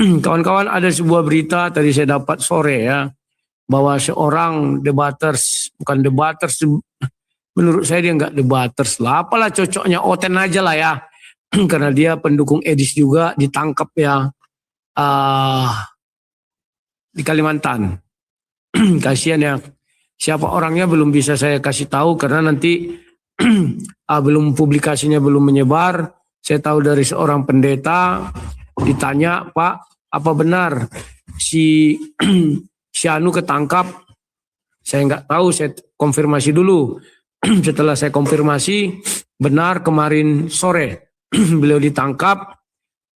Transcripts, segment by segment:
Kawan-kawan, ada sebuah berita tadi saya dapat sore ya, bahwa seorang debaters, bukan debaters, menurut saya dia nggak debaters lah, apalah cocoknya Oten aja lah ya, karena dia pendukung Edis juga, ditangkap ya di Kalimantan. Kasihan ya, siapa orangnya belum bisa saya kasih tahu karena nanti belum, publikasinya belum menyebar. Saya tahu dari seorang pendeta, ditanya, Pak, apa benar si si Anu ketangkap? Saya nggak tahu, saya konfirmasi dulu. Setelah saya konfirmasi, benar kemarin sore beliau ditangkap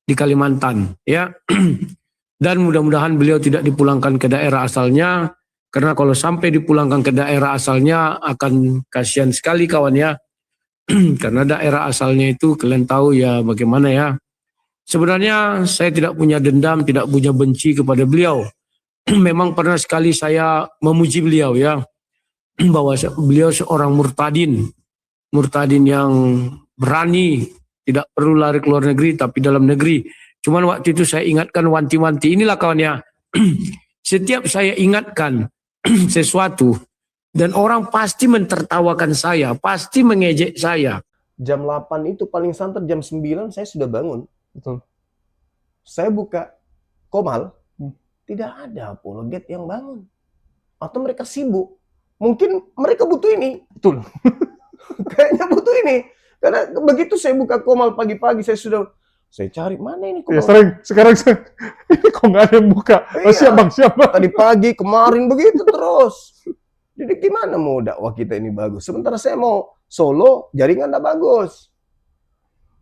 di Kalimantan, ya. Dan mudah-mudahan beliau tidak dipulangkan ke daerah asalnya, karena kalau sampai dipulangkan ke daerah asalnya akan kasihan sekali kawan ya. Karena daerah asalnya itu kalian tahu ya bagaimana ya. Sebenarnya saya tidak punya dendam, tidak punya benci kepada beliau. Memang pernah sekali saya memuji beliau ya, bahwa beliau seorang murtadin. Murtadin yang berani, tidak perlu lari ke luar negeri tapi dalam negeri. Cuman waktu itu saya ingatkan wanti-wanti, inilah kawan ya. Setiap saya ingatkan sesuatu dan orang pasti mentertawakan saya, pasti mengejek saya. Jam 8 itu paling santer jam 9 saya sudah bangun. Betul. Saya buka Komal, tidak ada apologet yang bangun. Atau mereka sibuk. Mungkin mereka butuh ini. Betul. Kayaknya butuh ini. Karena begitu saya buka Komal pagi-pagi, saya cari mana ini Komal. Ya sering, sekarang ini kok nggak ada yang buka. Oh, Iya. siap bang, siap bang. Tadi pagi, kemarin begitu terus. Jadi gimana mau dakwah kita ini bagus? Sementara saya mau solo, jaringan nggak bagus.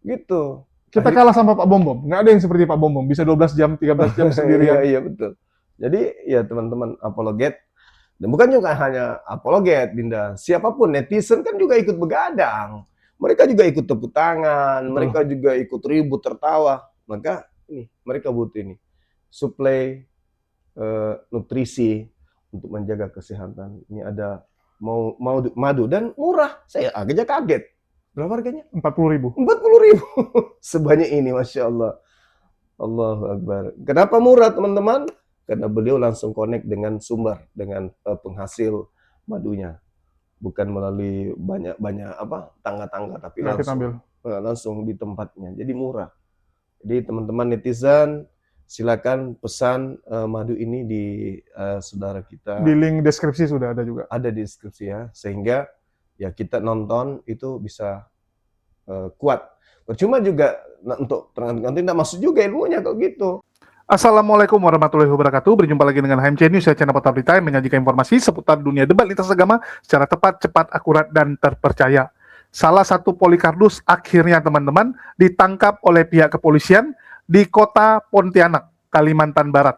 Gitu. Kita kalah sama Pak Bom. Nggak ada yang seperti Pak Bom. Bisa 12 jam, 13 jam sendirian. Iya, betul. Jadi ya teman-teman apologet. Dan bukan juga hanya apologet, Dinda. Siapapun, netizen kan juga ikut begadang. Mereka juga ikut tepuk tangan. Betul. Mereka juga ikut ribut, tertawa. Maka ini, mereka butuh ini. Suplai nutrisi untuk menjaga kesehatan. Ini ada mau madu dan murah. Saya agaknya kaget. Berapa harganya? 40.000. 40.000. Sebanyak ini, Masya Allah. Allahu Akbar. Kenapa murah, teman-teman? Karena beliau langsung connect dengan sumber, dengan penghasil madunya. Bukan melalui banyak tangga-tangga, tapi langsung di tempatnya. Jadi murah. Jadi teman-teman netizen, silakan pesan madu ini di saudara kita. Di link deskripsi sudah ada juga. Ada di deskripsi ya, sehingga ya kita nonton itu bisa kuat. Percuma juga untuk nanti tidak masuk juga ilmunya kalau gitu. Assalamualaikum warahmatullahi wabarakatuh. Berjumpa lagi dengan HMC News, saya channel Portal Berita yang menyajikan informasi seputar dunia debat lintas agama secara tepat, cepat, akurat, dan terpercaya. Salah satu Polikardus akhirnya teman-teman ditangkap oleh pihak kepolisian di kota Pontianak, Kalimantan Barat.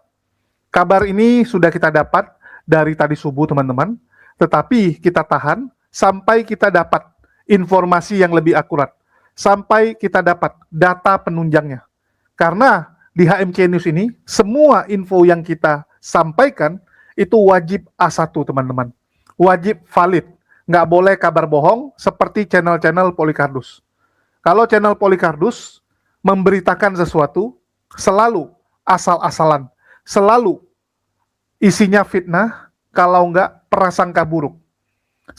Kabar ini sudah kita dapat dari tadi subuh teman-teman, tetapi kita tahan sampai kita dapat informasi yang lebih akurat, sampai kita dapat data penunjangnya. Karena di HMC News ini, semua info yang kita sampaikan itu wajib A1 teman-teman. Wajib valid. Nggak boleh kabar bohong seperti channel-channel Polikardus. Kalau channel Polikardus memberitakan sesuatu, selalu asal-asalan. Selalu isinya fitnah, kalau nggak prasangka buruk.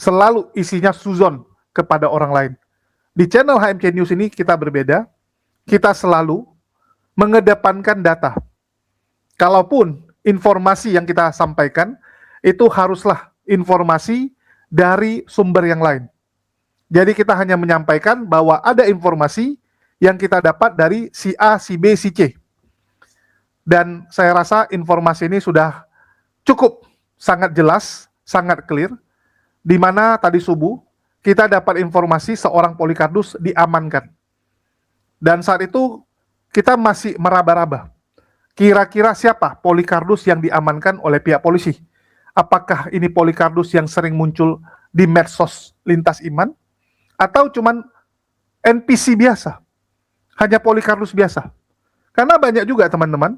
Selalu isinya suzon kepada orang lain. Di channel HMC News ini kita berbeda. Kita selalu mengedepankan data. Kalaupun informasi yang kita sampaikan itu haruslah informasi dari sumber yang lain. Jadi kita hanya menyampaikan bahwa ada informasi yang kita dapat dari si A, si B, si C. Dan saya rasa informasi ini sudah cukup sangat jelas, sangat clear, di mana tadi subuh kita dapat informasi seorang Polikardus diamankan. Dan saat itu kita masih meraba-raba. Kira-kira siapa Polikardus yang diamankan oleh pihak polisi? Apakah ini Polikardus yang sering muncul di medsos lintas iman? Atau cuman NPC biasa? Hanya Polikardus biasa? Karena banyak juga teman-teman,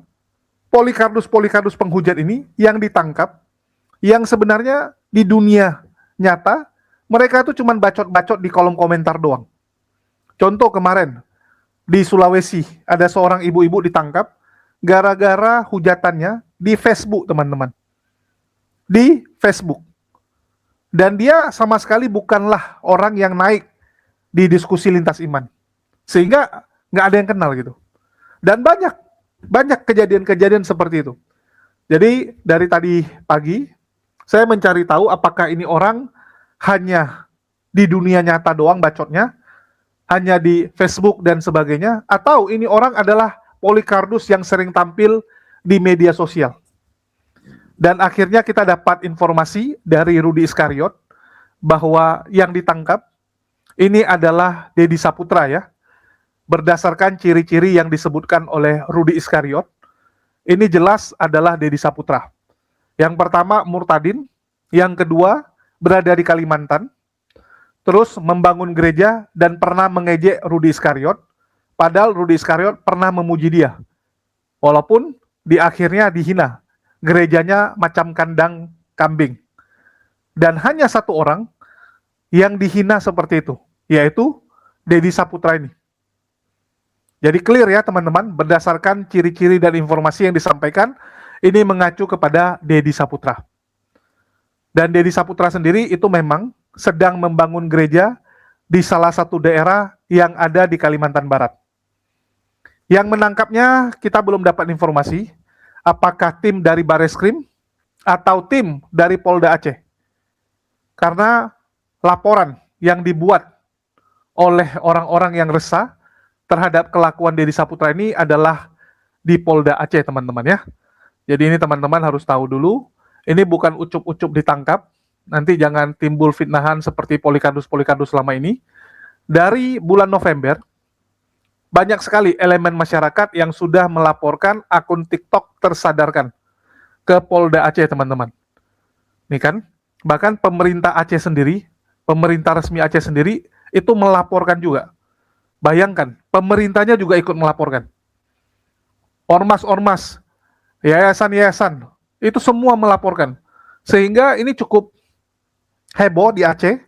Polikardus penghujat ini yang ditangkap, yang sebenarnya di dunia nyata, mereka tuh cuman bacot-bacot di kolom komentar doang. Contoh kemarin, di Sulawesi, ada seorang ibu-ibu ditangkap, gara-gara hujatannya di Facebook, teman-teman. Di Facebook. Dan dia sama sekali bukanlah orang yang naik di diskusi lintas iman. Sehingga nggak ada yang kenal gitu. Dan banyak kejadian-kejadian seperti itu. Jadi dari tadi pagi, saya mencari tahu apakah ini orang hanya di dunia nyata doang bacotnya, hanya di Facebook dan sebagainya, atau ini orang adalah Polycarpus yang sering tampil di media sosial. Dan akhirnya kita dapat informasi dari Rudi Iskariot bahwa yang ditangkap ini adalah Deddy Saputra ya. Berdasarkan ciri-ciri yang disebutkan oleh Rudi Iskariot, ini jelas adalah Deddy Saputra. Yang pertama murtadin, yang kedua berada di Kalimantan, terus membangun gereja dan pernah mengejek Rudi Iskariot, padahal Rudi Iskariot pernah memuji dia. Walaupun di akhirnya dihina, gerejanya macam kandang kambing. Dan hanya satu orang yang dihina seperti itu, yaitu Deddy Saputra ini. Jadi clear ya teman-teman, berdasarkan ciri-ciri dan informasi yang disampaikan, ini mengacu kepada Deddy Saputra. Dan Deddy Saputra sendiri itu memang sedang membangun gereja di salah satu daerah yang ada di Kalimantan Barat. Yang menangkapnya kita belum dapat informasi, apakah tim dari Bareskrim atau tim dari Polda Aceh. Karena laporan yang dibuat oleh orang-orang yang resah terhadap kelakuan Deddy Saputra ini adalah di Polda Aceh, teman-teman ya. Jadi ini teman-teman harus tahu dulu, ini bukan ucup-ucup ditangkap, nanti jangan timbul fitnahan seperti Polycarpus selama ini. Dari bulan November, banyak sekali elemen masyarakat yang sudah melaporkan akun TikTok tersadarkan ke Polda Aceh, teman-teman. Ini kan, bahkan pemerintah Aceh sendiri, pemerintah resmi Aceh sendiri, itu melaporkan juga. Bayangkan, pemerintahnya juga ikut melaporkan. Ormas-ormas, yayasan-yayasan, itu semua melaporkan. Sehingga ini cukup heboh di Aceh,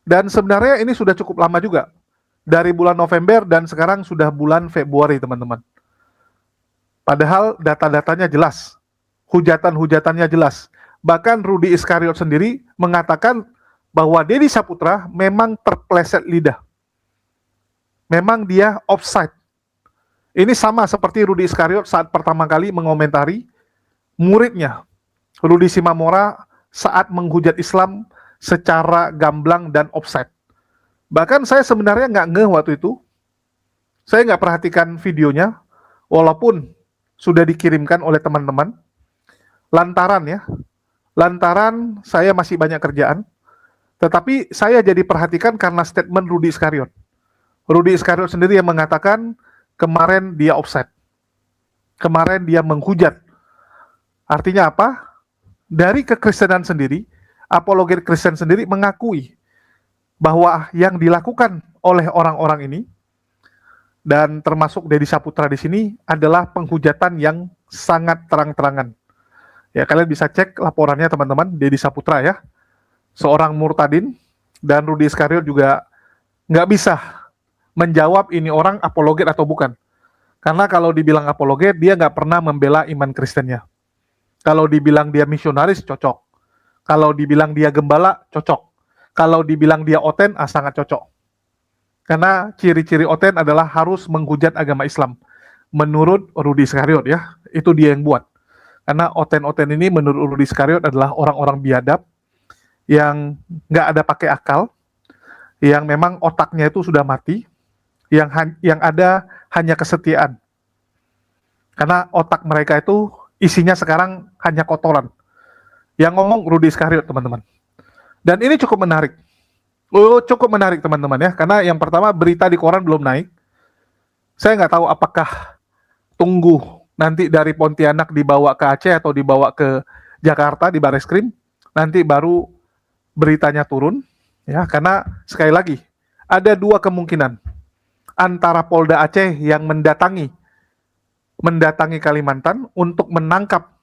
dan sebenarnya ini sudah cukup lama juga. Dari bulan November dan sekarang sudah bulan Februari, teman-teman. Padahal data-datanya jelas, hujatan-hujatannya jelas. Bahkan Rudi Iskariot sendiri mengatakan bahwa Deddy Saputra memang terpleset lidah. Memang dia offside. Ini sama seperti Rudi Iskariot saat pertama kali mengomentari muridnya, Rudi Simamora, saat menghujat Islam secara gamblang dan offside. Bahkan saya sebenarnya nggak ngeh waktu itu. Saya nggak perhatikan videonya, walaupun sudah dikirimkan oleh teman-teman. Lantaran saya masih banyak kerjaan, tetapi saya jadi perhatikan karena statement Rudi Iskariot. Rudi Iskariot sendiri yang mengatakan kemarin dia offside. Kemarin dia menghujat. Artinya apa? Dari kekristenan sendiri, apologet Kristen sendiri mengakui bahwa yang dilakukan oleh orang-orang ini dan termasuk Deddy Saputra di sini adalah penghujatan yang sangat terang-terangan. Ya, kalian bisa cek laporannya teman-teman, Deddy Saputra ya. Seorang murtadin, dan Rudi Iskariot juga nggak bisa menjawab ini orang apologet atau bukan. Karena kalau dibilang apologet, dia nggak pernah membela iman Kristennya. Kalau dibilang dia misionaris, cocok. Kalau dibilang dia gembala, cocok. Kalau dibilang dia oten, sangat cocok. Karena ciri-ciri oten adalah harus menghujat agama Islam. Menurut Rudi Iskariot ya, itu dia yang buat. Karena oten-oten ini menurut Rudi Iskariot adalah orang-orang biadab, yang nggak ada pakai akal, yang memang otaknya itu sudah mati, yang ada hanya kesetiaan. Karena otak mereka itu isinya sekarang hanya kotoran. Yang ngomong Rudi Iskariot, teman-teman. Dan ini cukup menarik. Cukup menarik, teman-teman ya. Karena yang pertama, berita di koran belum naik. Saya nggak tahu apakah tunggu nanti dari Pontianak dibawa ke Aceh atau dibawa ke Jakarta di Bareskrim, nanti baru beritanya turun. Ya, karena sekali lagi, ada dua kemungkinan. Antara Polda Aceh yang mendatangi Kalimantan untuk menangkap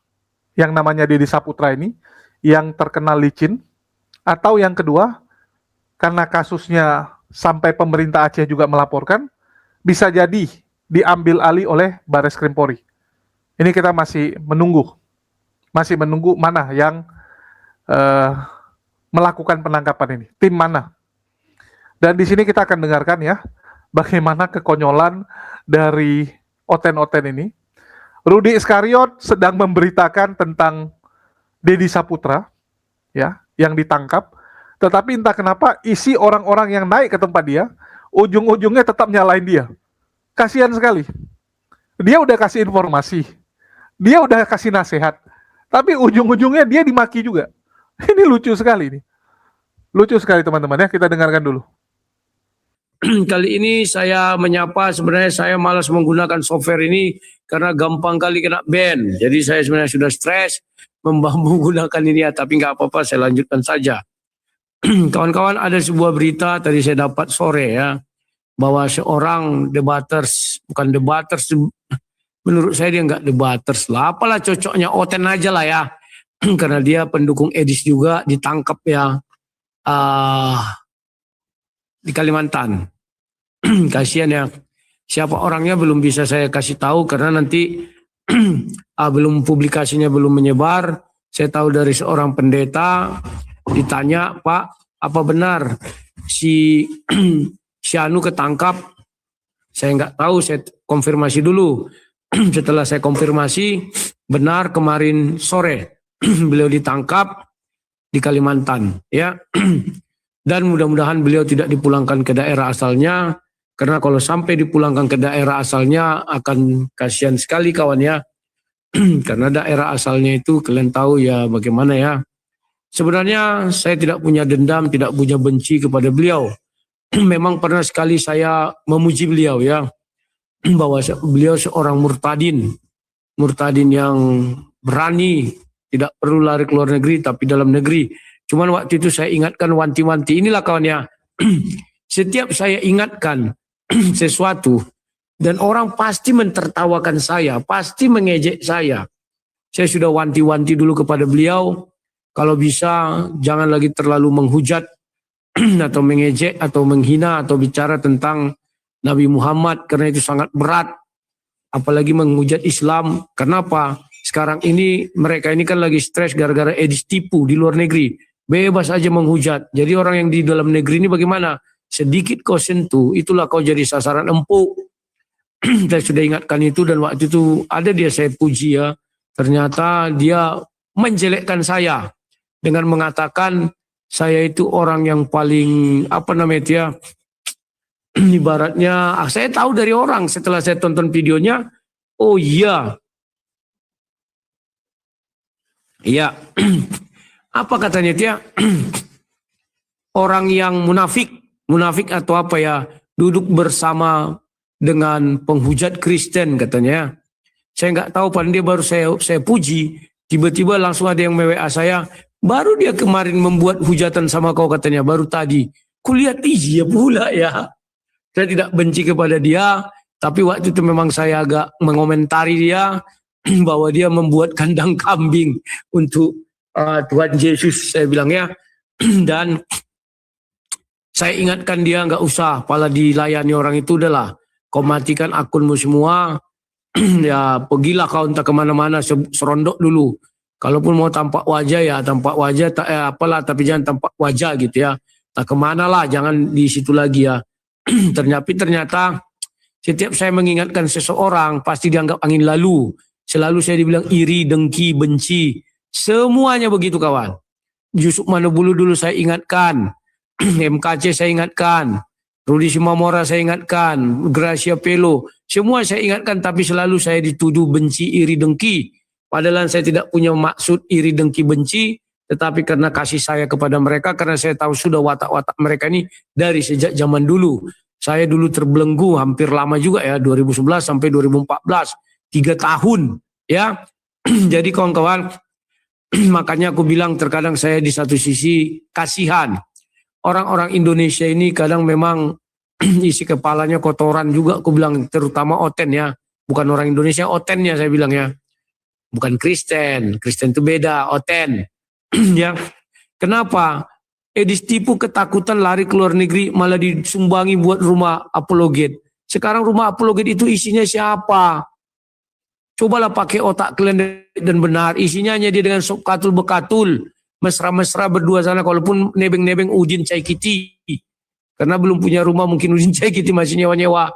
yang namanya Deddy Saputra ini, yang terkenal licin, atau yang kedua, karena kasusnya sampai pemerintah Aceh juga melaporkan, bisa jadi diambil alih oleh Bareskrim Polri. Ini kita masih menunggu mana yang melakukan penangkapan ini, tim mana. Dan di sini kita akan dengarkan ya, bagaimana kekonyolan dari Oten-Oten ini. Rudi Iskariot sedang memberitakan tentang Deddy Saputra, ya, yang ditangkap. Tetapi entah kenapa isi orang-orang yang naik ke tempat dia, ujung-ujungnya tetap nyalain dia. Kasihan sekali. Dia udah kasih informasi, dia udah kasih nasihat, tapi ujung-ujungnya dia dimaki juga. Ini lucu sekali nih. Lucu sekali teman-teman ya, kita dengarkan dulu. Kali ini saya menyapa, sebenarnya saya malas menggunakan software ini karena gampang kali kena ban. Jadi saya sebenarnya sudah stres menggunakan ini ya, tapi nggak apa-apa, saya lanjutkan saja. Kawan-kawan, ada sebuah berita tadi saya dapat sore ya, bahwa seorang debaters, bukan debaters, menurut saya dia nggak debaters lah, apalah cocoknya Oten aja lah ya, karena dia pendukung Edis juga, ditangkap ya di Kalimantan. Kasihan ya, siapa orangnya belum bisa saya kasih tahu karena nanti belum, publikasinya belum menyebar. Saya tahu dari seorang pendeta, ditanya, Pak, apa benar si Anu ketangkap? Saya nggak tahu, saya konfirmasi dulu. Setelah saya konfirmasi, benar kemarin sore beliau ditangkap di Kalimantan, ya. Dan mudah-mudahan beliau tidak dipulangkan ke daerah asalnya, karena kalau sampai dipulangkan ke daerah asalnya akan kasihan sekali kawan ya. Karena daerah asalnya itu kalian tahu ya bagaimana ya. Sebenarnya saya tidak punya dendam, tidak punya benci kepada beliau. Memang pernah sekali saya memuji beliau ya, bahwa beliau seorang murtadin yang berani, tidak perlu lari ke luar negeri tapi dalam negeri. Cuman waktu itu saya ingatkan wanti-wanti, inilah kawan ya, setiap saya ingatkan sesuatu dan orang pasti mentertawakan saya, pasti mengejek saya. Saya sudah wanti-wanti dulu kepada beliau, kalau bisa jangan lagi terlalu menghujat atau mengejek atau menghina atau bicara tentang Nabi Muhammad, karena itu sangat berat. Apalagi menghujat Islam. Kenapa? Sekarang ini mereka ini kan lagi stres gara-gara Edis tipu di luar negeri. Bebas aja menghujat. Jadi orang yang di dalam negeri ini bagaimana? Sedikit kau sentuh, itulah kau jadi sasaran empuk. Saya sudah ingatkan itu, dan waktu itu ada dia saya puji ya. Ternyata dia menjelekkan saya dengan mengatakan saya itu orang yang paling apa namanya ya, ibaratnya saya tahu dari orang setelah saya tonton videonya. Oh iya, iya. Apa katanya dia? Orang yang munafik atau apa ya, duduk bersama dengan penghujat Kristen katanya. Saya nggak tahu, padahal dia baru saya puji, tiba-tiba langsung ada yang WA saya, baru dia kemarin membuat hujatan sama kau katanya, baru tadi. Kulihat iya pula ya. Saya tidak benci kepada dia, tapi waktu itu memang saya agak mengomentari dia bahwa dia membuat kandang kambing untuk Tuhan Yesus, saya bilang ya. Dan saya ingatkan dia nggak usah pala dilayani orang itu, udahlah kau matikan akunmu semua. Ya pergilah kau entah kemana-mana, serondok dulu. Kalaupun mau tampak wajah ya tampak wajah, apalah, tapi jangan tampak wajah gitu ya. Tak kemana lah, jangan di situ lagi ya. Ternyata setiap saya mengingatkan seseorang pasti dianggap angin lalu. Selalu saya dibilang iri, dengki, benci. Semuanya begitu kawan. Yusuf Manobulu dulu saya ingatkan. MKC saya ingatkan. Rudi Simamora saya ingatkan. Gracia Pelo. Semua saya ingatkan, tapi selalu saya dituduh benci, iri, dengki. Padahal saya tidak punya maksud iri, dengki, benci. Tetapi karena kasih saya kepada mereka, karena saya tahu sudah watak-watak mereka ini dari sejak zaman dulu. Saya dulu terbelenggu hampir lama juga ya, 2011 sampai 2014. 3 tahun ya. Jadi kawan-kawan, makanya aku bilang terkadang saya di satu sisi kasihan. Orang-orang Indonesia ini kadang memang isi kepalanya kotoran juga, aku bilang, terutama Oten ya. Bukan orang Indonesia, Otennya saya bilang ya. Bukan Kristen, Kristen itu beda, Oten. Ya. Kenapa? Edis tipu, ketakutan lari ke luar negeri, malah disumbangi buat rumah apologet. Sekarang rumah apologet itu isinya siapa? Cobalah pakai otak kalian dan benar. Isinya hanya dia dengan sop bekatul. Mesra-mesra berdua sana. Kalaupun nebeng-nebeng Udin Caikiti. Karena belum punya rumah, mungkin Udin Caikiti masih nyewa-nyewa.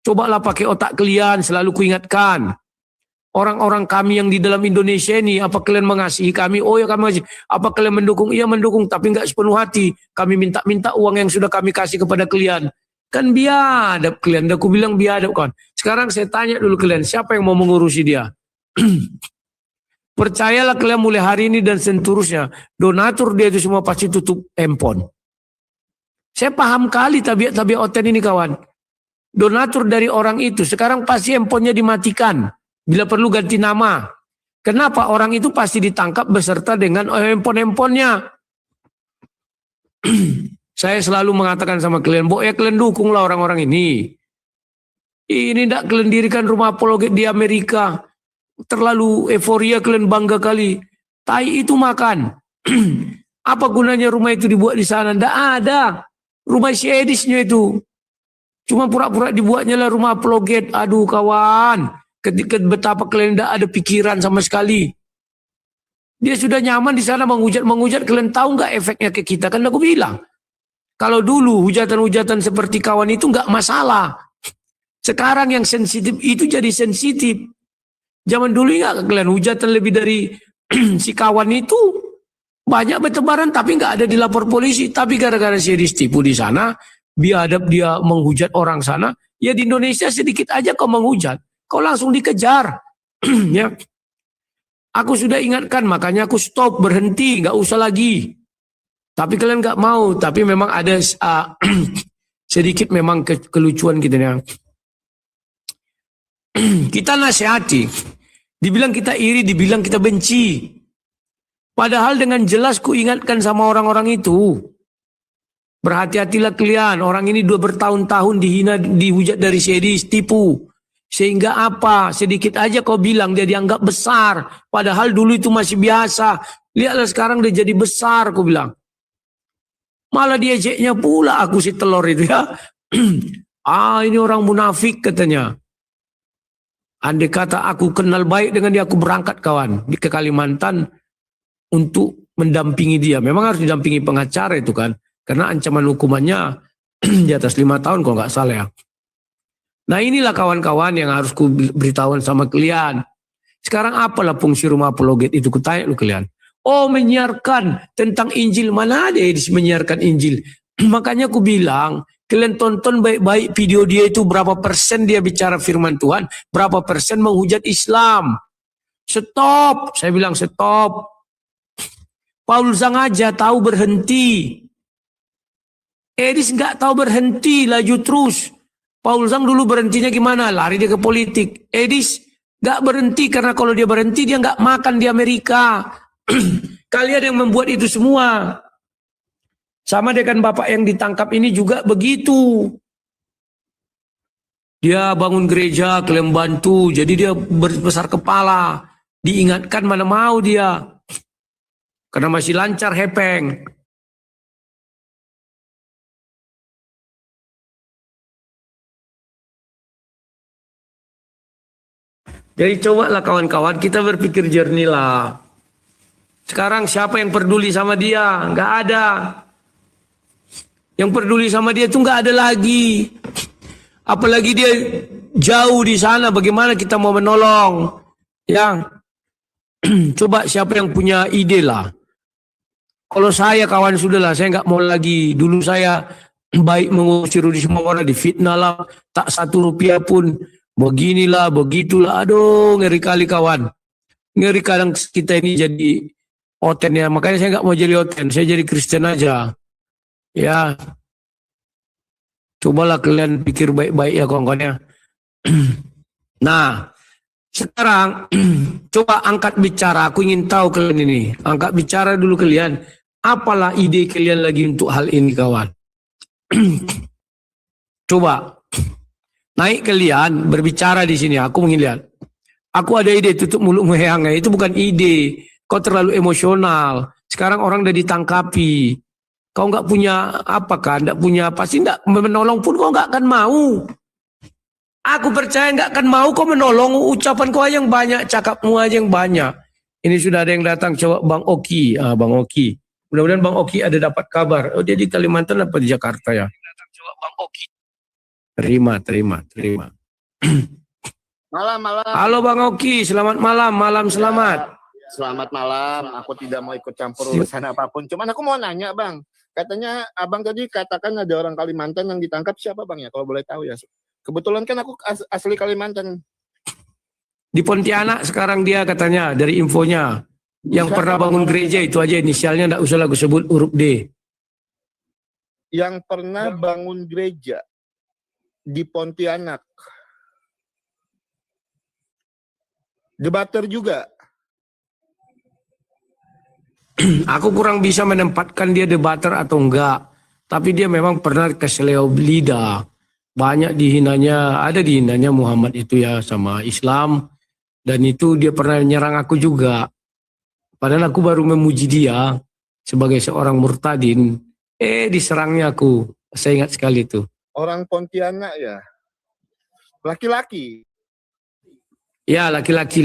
Cobalah pakai otak kalian. Selalu kuingatkan. Orang-orang kami yang di dalam Indonesia ini, apa kalian mengasihi kami? Oh ya kami mengasihi. Apa kalian mendukung? Iya mendukung, tapi enggak sepenuh hati. Kami minta-minta uang yang sudah kami kasih kepada kalian. Kan biadab kalian. Aku bilang biadab kan. Sekarang saya tanya dulu kalian, siapa yang mau mengurusi dia? Percayalah kalian mulai hari ini dan seterusnya. Donatur dia itu semua pasti tutup handphone. Saya paham kali tabiat-tabiat Oten ini kawan. Donatur dari orang itu, sekarang pasti handphonenya dimatikan. Bila perlu ganti nama. Kenapa? Orang itu pasti ditangkap beserta dengan handphone-handphonenya. Saya selalu mengatakan sama kalian, ya kalian dukunglah orang-orang ini. Ini tidak kalian dirikan rumah apologet di Amerika. Terlalu euforia kalian bangga kali. Tai itu makan. Apa gunanya rumah itu dibuat di sana? Tidak ada. Rumah si Edisnya itu. Cuma pura-pura dibuatnya lah rumah apologet. Aduh kawan. Ketika betapa kalian tidak ada pikiran sama sekali. Dia sudah nyaman di sana menghujat. Kalian tahu nggak efeknya ke kita? Kan aku bilang. Kalau dulu hujatan-hujatan seperti kawan itu nggak masalah. Sekarang yang sensitif itu jadi sensitif. Zaman dulu nggak kalian hujatan lebih dari si kawan itu banyak bertebaran tapi nggak ada dilapor polisi. Tapi gara-gara si distipu di sana, biadab dia menghujat orang sana. Ya di Indonesia sedikit aja kau menghujat. Kau langsung dikejar. Ya. Aku sudah ingatkan, makanya aku stop, berhenti, nggak usah lagi. Tapi kalian nggak mau, tapi memang ada sedikit memang kelucuan gitu ya. Kita nasihati, dibilang kita iri, dibilang kita benci. Padahal dengan jelas ku ingatkan sama orang-orang itu. Berhati-hatilah kalian, orang ini bertahun-tahun dihina, dihujat dari sedis, tipu. Sehingga apa? Sedikit aja kau bilang dia dianggap besar. Padahal dulu itu masih biasa. Lihatlah sekarang dia jadi besar, kau bilang. Malah diejeknya pula aku si telur itu ya. Ini orang munafik katanya. Andai kata aku kenal baik dengan dia, aku berangkat kawan ke Kalimantan untuk mendampingi dia. Memang harus didampingi pengacara itu kan. Karena ancaman hukumannya di atas 5 tahun kalau nggak salah ya. Nah inilah kawan-kawan yang harus ku beritahuan sama kalian. Sekarang apalah fungsi rumah apologet itu? Kutanya lu kalian. Oh menyiarkan tentang Injil. Mana ada menyiarkan Injil? Makanya ku bilang, kalian tonton baik-baik video dia itu berapa persen dia bicara firman Tuhan, berapa persen menghujat Islam. Stop, saya bilang stop. Paul sengaja tahu berhenti. Edis nggak tahu berhenti, laju terus. Paul Zhang dulu berhentinya gimana? Lari dia ke politik. Edis gak berhenti karena kalau dia berhenti dia gak makan di Amerika. Kalian yang membuat itu semua. Sama dengan bapak yang ditangkap ini juga begitu. Dia bangun gereja, kalian bantu. Jadi dia besar kepala. Diingatkan mana mau dia. Karena masih lancar hepeng. Jadi cobalah kawan-kawan kita berpikir jernih lah. Sekarang siapa yang peduli sama dia? Nggak ada. Yang peduli sama dia itu nggak ada lagi. Apalagi dia jauh di sana, bagaimana kita mau menolong? Ya, coba siapa yang punya ide lah. Kalau saya kawan sudahlah, saya nggak mau lagi. Dulu saya baik mengusir di semua orang, difitnah lah, tak 1 rupiah pun. Beginilah, begitulah, aduh ngeri kali kawan. Ngeri kadang kita ini jadi Oten ya, makanya saya nggak mau jadi Oten, saya jadi Kristen aja. Ya, cobalah kalian pikir baik-baik ya kawan-kawan ya. Nah, sekarang coba angkat bicara, aku ingin tahu kalian ini. Angkat bicara dulu kalian, apalah ide kalian lagi untuk hal ini kawan. Coba. Naik kalian berbicara di sini. Aku ingin lihat. Aku ada ide tutup mulut mehangnya. Itu bukan ide. Kau terlalu emosional. Sekarang orang udah ditangkapi. Kau nggak punya apa kan? Nggak punya pasti nggak menolong pun kau nggak akan mau. Aku percaya nggak akan mau kau menolong, ucapan kau aja yang banyak, cakapmu aja yang banyak. Ini sudah ada yang datang, coba Bang Oki. Bang Oki. Mudah-mudahan Bang Oki ada dapat kabar. Oh, dia di Kalimantan apa di Jakarta ya? Coba Bang Oki. Terima. Malam. Halo Bang Oki, selamat malam, selamat. Selamat malam. Aku tidak mau ikut campur urusan apapun. Cuman aku mau nanya, Bang. Katanya abang tadi katakan ada orang Kalimantan yang ditangkap, siapa Bang ya? Kalau boleh tahu ya. Kebetulan kan aku asli Kalimantan. Di Pontianak sekarang dia katanya dari infonya. Yang pernah bangun gereja itu aja inisialnya, enggak usah aku sebut huruf D. Yang pernah bangun gereja di Pontianak. Debater juga. Aku kurang bisa menempatkan dia debater atau enggak. Tapi dia memang pernah ke seleo lidah. Banyak dihinanya, ada dihinanya Muhammad itu ya sama Islam. Dan itu dia pernah nyerang aku juga. Padahal aku baru memuji dia sebagai seorang murtadin. Diserangnya aku. Saya ingat sekali itu. Orang Pontianak ya. Laki-laki. Ya, laki-laki.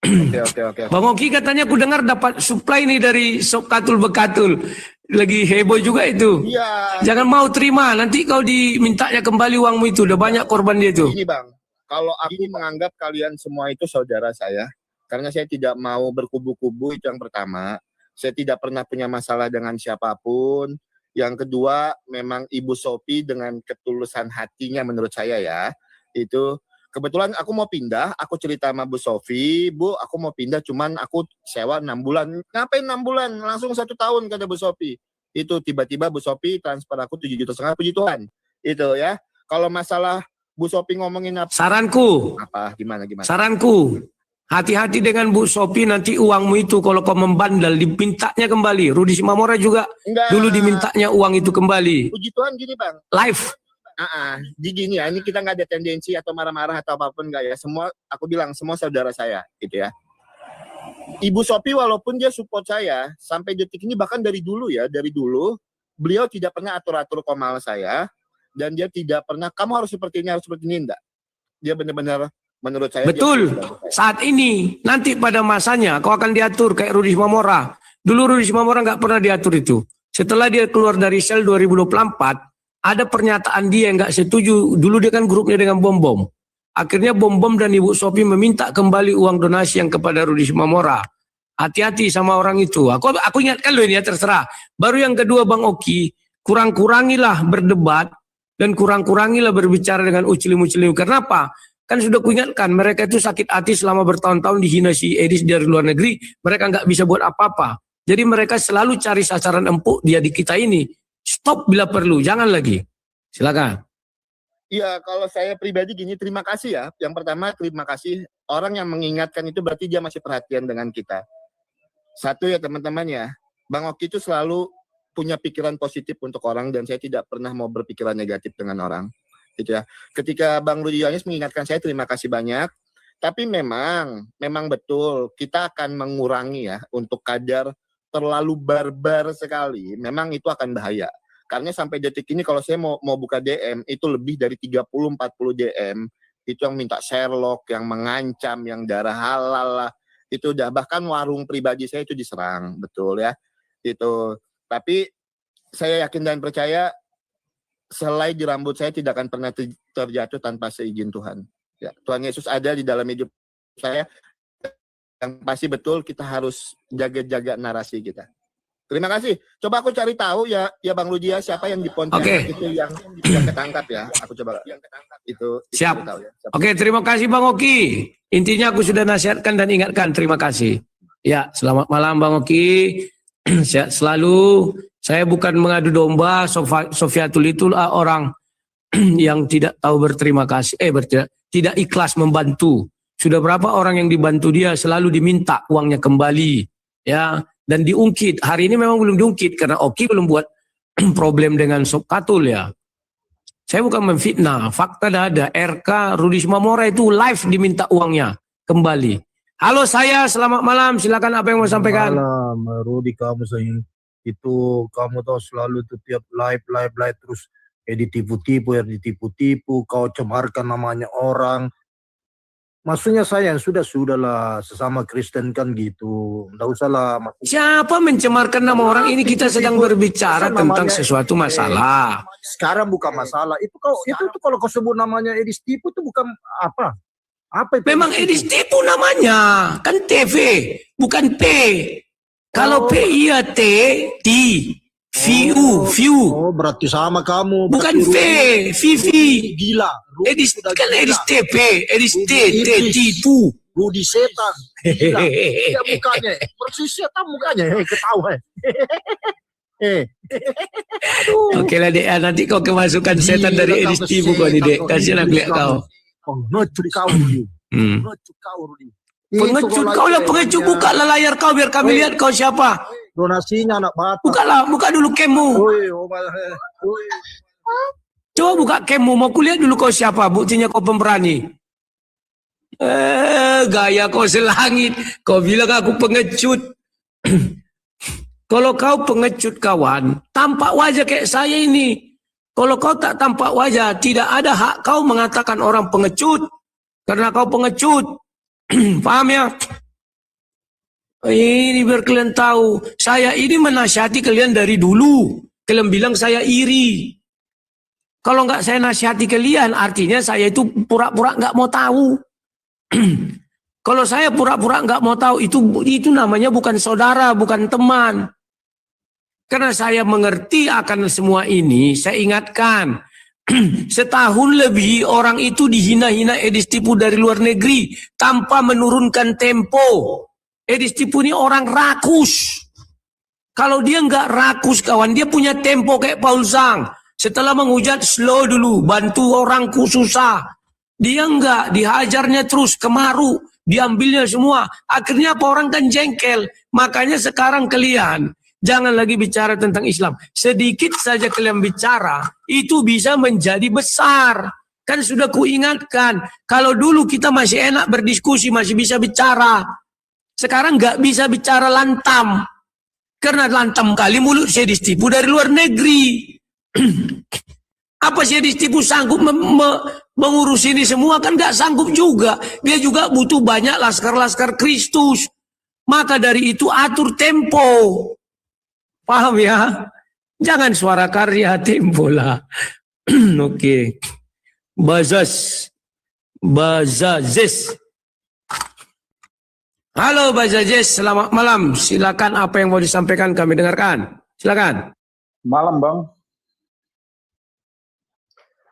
Oke. Bang Oki katanya aku dengar dapat supply nih dari Sokatul Bekatul. Lagi heboh juga itu. Iya. Jangan mau terima, nanti kau dimintanya kembali uangmu itu. Udah banyak korban dia itu. Ini Bang, kalau aku menganggap kalian semua itu saudara saya, karena saya tidak mau berkubu-kubu, itu yang pertama. Saya tidak pernah punya masalah dengan siapapun. Yang kedua, memang Ibu Sophie dengan ketulusan hatinya menurut saya ya, itu kebetulan aku mau pindah, aku cerita sama Bu Sophie, Bu, aku mau pindah, cuman aku sewa 6 bulan. Ngapain 6 bulan? Langsung 1 tahun, kata Bu Sophie. Itu tiba-tiba Bu Sophie transfer aku 7,5 juta, puji Tuhan. Itu ya. Kalau masalah Bu Sophie ngomongin apa? Saranku, Gimana? saranku, hati-hati dengan Bu Sophie, nanti uangmu itu kalau kau membandel dimintanya kembali. Rudi Simamora juga Enggak. dulu dimintanya uang itu kembali. Puji Tuhan gini Bang. Live. Jadi gini ya, ini kita nggak ada tendensi atau marah-marah atau apapun nggak ya. Semua, aku bilang semua saudara saya, gitu ya. Ibu Sophie walaupun dia support saya sampai detik ini, bahkan dari dulu beliau tidak pernah atur-atur komal saya, dan dia tidak pernah kamu harus seperti ini enggak. Dia benar-benar menurut saya. Betul. Saat ini, nanti pada masanya kau akan diatur kayak Rudi Simamora. Dulu Rudi Simamora nggak pernah diatur itu. Setelah dia keluar dari sel 2024, ada pernyataan dia yang nggak setuju. Dulu dia kan grupnya dengan Bom. Akhirnya Bom dan Ibu Sophie meminta kembali uang donasi yang kepada Rudi Simamora. Hati-hati sama orang itu. Aku ingatkan loh ini ya, terserah. Baru yang kedua Bang Oki, kurang-kurangilah berdebat dan kurang-kurangilah berbicara dengan ucilim-ucilim. Kenapa? Kan sudah kuingatkan, mereka itu sakit hati selama bertahun-tahun dihina si Edis dari luar negeri. Mereka nggak bisa buat apa-apa. Jadi mereka selalu cari sasaran empuk dia di kita ini. Stop bila perlu, jangan lagi. Silakan. Iya, kalau saya pribadi gini, terima kasih ya. Yang pertama, terima kasih. Orang yang mengingatkan itu berarti dia masih perhatian dengan kita. Satu ya teman-teman ya, Bang Oki itu selalu punya pikiran positif untuk orang, dan saya tidak pernah mau berpikiran negatif dengan orang. Gitu ya. Ketika Bang Rudi Yohanes mengingatkan saya, terima kasih banyak. Tapi memang betul, kita akan mengurangi ya, untuk kadar terlalu barbar sekali, memang itu akan bahaya. Karena sampai detik ini kalau saya mau buka DM, itu lebih dari 30-40 DM, itu yang minta Sherlock, yang mengancam, yang darah halal lah. Itu udah, bahkan warung pribadi saya itu diserang, betul ya. Itu. Tapi saya yakin dan percaya, selai di rambut saya tidak akan pernah terjatuh tanpa seizin Tuhan. Ya, Tuhan Yesus ada di dalam hidup saya. Yang pasti betul kita harus jaga-jaga narasi kita. Terima kasih. Coba aku cari tahu ya Bang Rudi ya, siapa yang di Pontianak itu yang ketangkap ya. Aku coba itu Siap. tahu ya. Oke, terima kasih Bang Oki. Intinya aku sudah nasihatkan dan ingatkan. Terima kasih. Ya, selamat malam Bang Oki. Sehat selalu. Saya bukan mengadu domba. Sofiatul itu orang yang tidak tahu berterima kasih. Tidak ikhlas membantu. Sudah berapa orang yang dibantu dia selalu diminta uangnya kembali, ya, dan diungkit. Hari ini memang belum diungkit karena Oki belum buat problem dengan Sokatul ya. Saya bukan memfitnah, fakta ada. RK Rudi Simamora itu live diminta uangnya kembali. Halo saya, selamat malam. Silakan apa yang mau sampaikan? Malam, Rudi, kamu sayang itu kamu tahu selalu tuh tiap live terus ditipu-tipu, kau cemarkan namanya orang. Maksudnya saya sudahlah sesama Kristen kan gitu. Nggak usahlah. Siapa mencemarkan nama orang ini? Kita sedang berbicara tentang sesuatu masalah. Sekarang bukan masalah. Itu tuh kalau kau sebut namanya Edis tipu itu bukan apa? Apa itu? Memang Edis tipu namanya. Kan TV, bukan P. Kalau P iya T, T. View. Oh, berarti sama kamu. Bukan V, Vivi. Gila. Edis kan Edis TP, Edis T, tipu. Rudi setan. Gila. Ya mukanya. Persis setan mukanya. Ketawa. Oke lah Dek, nanti kau kemasukan setan dari Edis tipu kau nih Dek. Kasihan aku lihat kau. Pengecut kau, Rudi. Pengecut kau, Rudi. Pengecut kau lah, pengecut. Buka lah layar kau biar kami lihat kau siapa. Donasinya anak batu. Buka dulu cammu. Coba buka cammu, mau kulihat dulu kau siapa, buktinya kau pemberani. Gaya kau selangit, kau bilang aku pengecut. Kalau kau pengecut kawan, tampak wajah kayak saya ini. Kalau kau tak tampak wajah, tidak ada hak kau mengatakan orang pengecut. Karena kau pengecut. Paham ya? Ini biar kalian tahu, saya ini menasihati kalian dari dulu. Kalian bilang saya iri. Kalau nggak saya nasihati kalian, artinya saya itu pura-pura nggak mau tahu. Kalau saya pura-pura nggak mau tahu, itu namanya bukan saudara, bukan teman. Karena saya mengerti akan semua ini, saya ingatkan. Setahun lebih orang itu dihina-hina Edis tipu dari luar negeri tanpa menurunkan tempo. Edis tipu ini orang rakus. Kalau dia nggak rakus kawan, dia punya tempo kayak Paul Zhang. Setelah menghujat, slow dulu, bantu orangku susah. Dia nggak, dihajarnya terus, kemaru, diambilnya semua. Akhirnya apa, orang kan jengkel. Makanya sekarang kalian jangan lagi bicara tentang Islam. Sedikit saja kalian bicara, itu bisa menjadi besar. Kan sudah kuingatkan, kalau dulu kita masih enak berdiskusi, masih bisa bicara. Sekarang nggak bisa bicara lantam. Karena lantam kali mulut saya distipu dari luar negeri. Apa saya distipu sanggup mengurus ini semua? Kan nggak sanggup juga. Dia juga butuh banyak laskar-laskar Kristus. Maka dari itu atur tempo. Paham ya? Jangan suara karya, tempo lah. Oke. Bazazes. Halo Bazazes, selamat malam. Silakan, apa yang mau disampaikan kami dengarkan. Silakan. Malam Bang.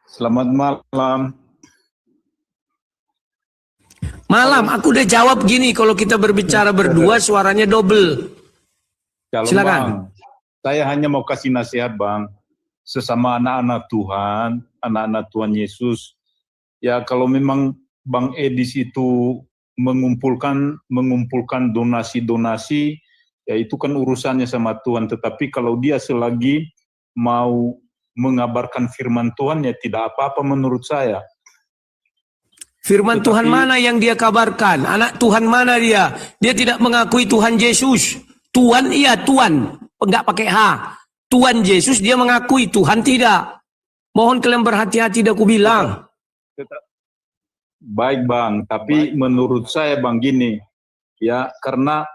Selamat malam. Malam, aku udah jawab gini, kalau kita berbicara berdua suaranya double. Shalom, silakan. Bang. Saya hanya mau kasih nasihat Bang. Sesama anak-anak Tuhan, anak-anak Tuhan Yesus. Ya kalau memang Bang Edis itu mengumpulkan donasi-donasi, ya itu kan urusannya sama Tuhan. Tetapi kalau dia selagi mau mengabarkan firman Tuhan, ya tidak apa-apa menurut saya. Firman Tuhan mana yang dia kabarkan? Anak Tuhan mana dia? Dia tidak mengakui Tuhan Yesus. Tuhan iya Tuhan, enggak pakai H. Tuhan Yesus dia mengakui, Tuhan tidak. Mohon kalian berhati-hati, dah aku bilang. Baik Bang, tapi menurut saya Bang gini, ya karena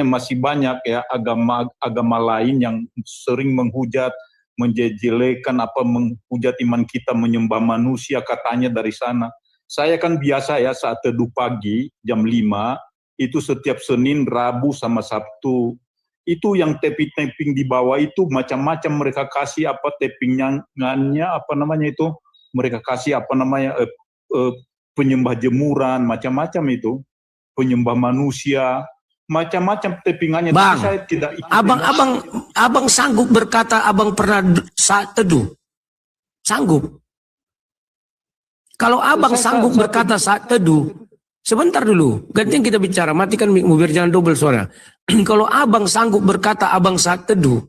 masih banyak ya agama lain yang sering menghujat, menjelekan menghujat iman kita, menyembah manusia katanya dari sana. Saya kan biasa ya saat teduh pagi jam 5 itu setiap Senin, Rabu sama Sabtu. Itu yang taping di bawah itu macam-macam mereka kasih tapingannya mereka kasih penyembah jemuran, macam-macam itu, penyembah manusia, macam-macam tapingannya. Bang, saya tidak abang sanggup berkata abang pernah saat teduh? Sanggup? Kalau abang sanggup berkata saat teduh, sebentar dulu, gantian kita bicara, matikan mic-mu biar jangan double suara. Kalau abang sanggup berkata abang saat teduh,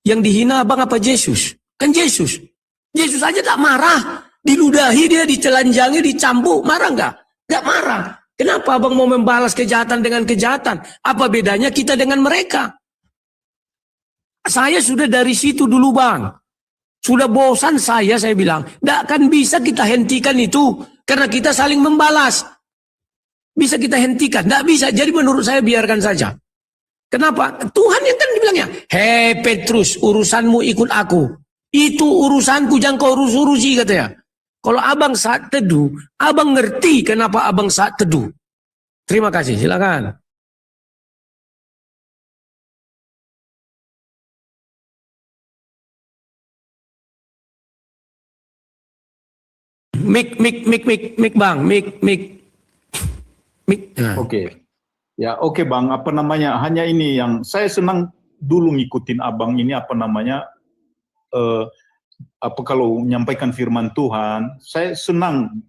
yang dihina abang apa Yesus? Kan Yesus. Yesus aja tak marah. Diludahi dia, ditelanjangi, dicambuk, marah nggak? Nggak marah. Kenapa abang mau membalas kejahatan dengan kejahatan? Apa bedanya kita dengan mereka? Saya sudah dari situ dulu Bang. Sudah bosan saya bilang. Tidak akan bisa kita hentikan itu. Karena kita saling membalas. Bisa kita hentikan? Tidak bisa. Jadi menurut saya biarkan saja. Kenapa? Tuhan yang kan dibilangnya, hei Petrus, urusanmu ikut aku. Itu urusanku, jangan kau urus-urusi katanya. Kalau abang saat teduh, abang ngerti kenapa abang saat teduh. Terima kasih, silakan. Mik bang, mik. Nah. Oke. Ya, oke Bang, apa namanya? Hanya ini yang saya senang dulu ngikutin Abang ini apa kalau menyampaikan firman Tuhan, saya senang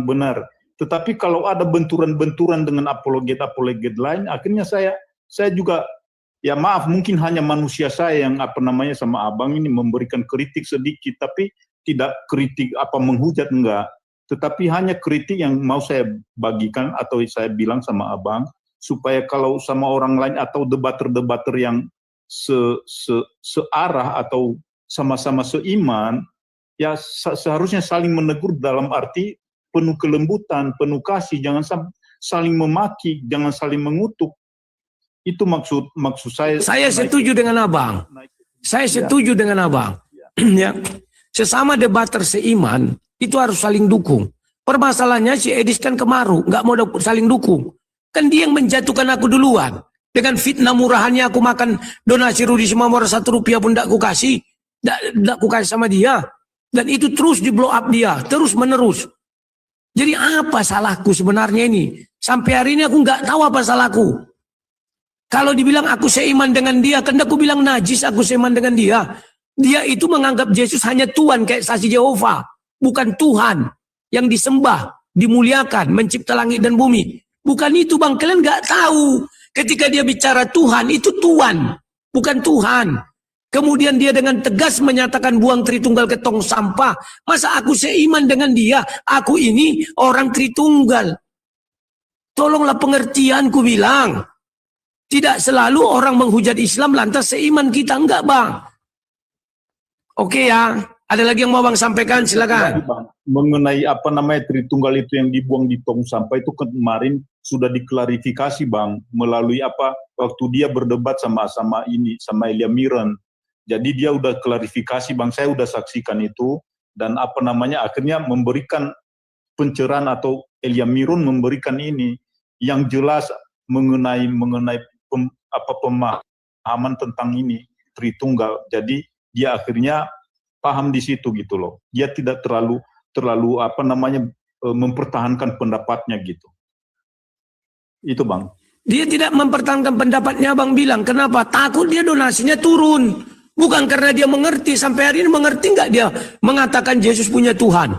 benar. Tetapi kalau ada benturan-benturan dengan apologet lain, akhirnya saya juga ya maaf, mungkin hanya manusia saya yang sama Abang ini memberikan kritik sedikit, tapi tidak kritik menghujat enggak, tetapi hanya kritik yang mau saya bagikan atau saya bilang sama Abang, supaya kalau sama orang lain atau debater-debater yang searah atau sama-sama seiman, ya seharusnya saling menegur dalam arti penuh kelembutan, penuh kasih, jangan saling memaki, jangan saling mengutuk. Itu maksud saya. Saya setuju dengan Abang. Saya setuju dengan Abang. Ya. Sesama debater seiman itu harus saling dukung. Permasalahannya si Edis kan kemaru, nggak mau saling dukung. Kan dia yang menjatuhkan aku duluan. Dengan fitnah murahannya aku makan donasi Rudi Simamora 1 rupiah pun tidak aku kasih. Tidak aku kasih sama dia. Dan itu terus di blow up dia. Terus menerus. Jadi apa salahku sebenarnya ini? Sampai hari ini aku nggak tahu apa salahku. Kalau dibilang aku seiman dengan dia, kan aku bilang najis aku seiman dengan dia. Dia itu menganggap Yesus hanya Tuhan kayak saksi Yehova. Bukan Tuhan yang disembah, dimuliakan, mencipta langit dan bumi. Bukan itu Bang, kalian nggak tahu. Ketika dia bicara Tuhan, itu Tuhan, bukan Tuhan. Kemudian dia dengan tegas menyatakan buang Tritunggal ke tong sampah. Masa aku seiman dengan dia? Aku ini orang Tritunggal. Tolonglah pengertianku bilang. Tidak selalu orang menghujat Islam lantas seiman kita. Enggak Bang. Oke ya. Ada lagi yang mau Bang sampaikan? Silakan. Mengenai Tritunggal itu yang dibuang di tong sampah itu kemarin sudah diklarifikasi Bang melalui waktu dia berdebat sama Elia Miron. Jadi dia udah klarifikasi Bang, saya udah saksikan itu dan akhirnya memberikan pencerahan atau Elia Miron memberikan ini yang jelas mengenai pemahaman tentang ini Tritunggal. Jadi dia akhirnya paham di situ gitu loh. Dia tidak terlalu mempertahankan pendapatnya gitu. Itu Bang. Dia tidak mempertahankan pendapatnya Bang bilang. Kenapa? Takut dia donasinya turun. Bukan karena dia mengerti. Sampai hari ini mengerti nggak dia mengatakan Yesus punya Tuhan.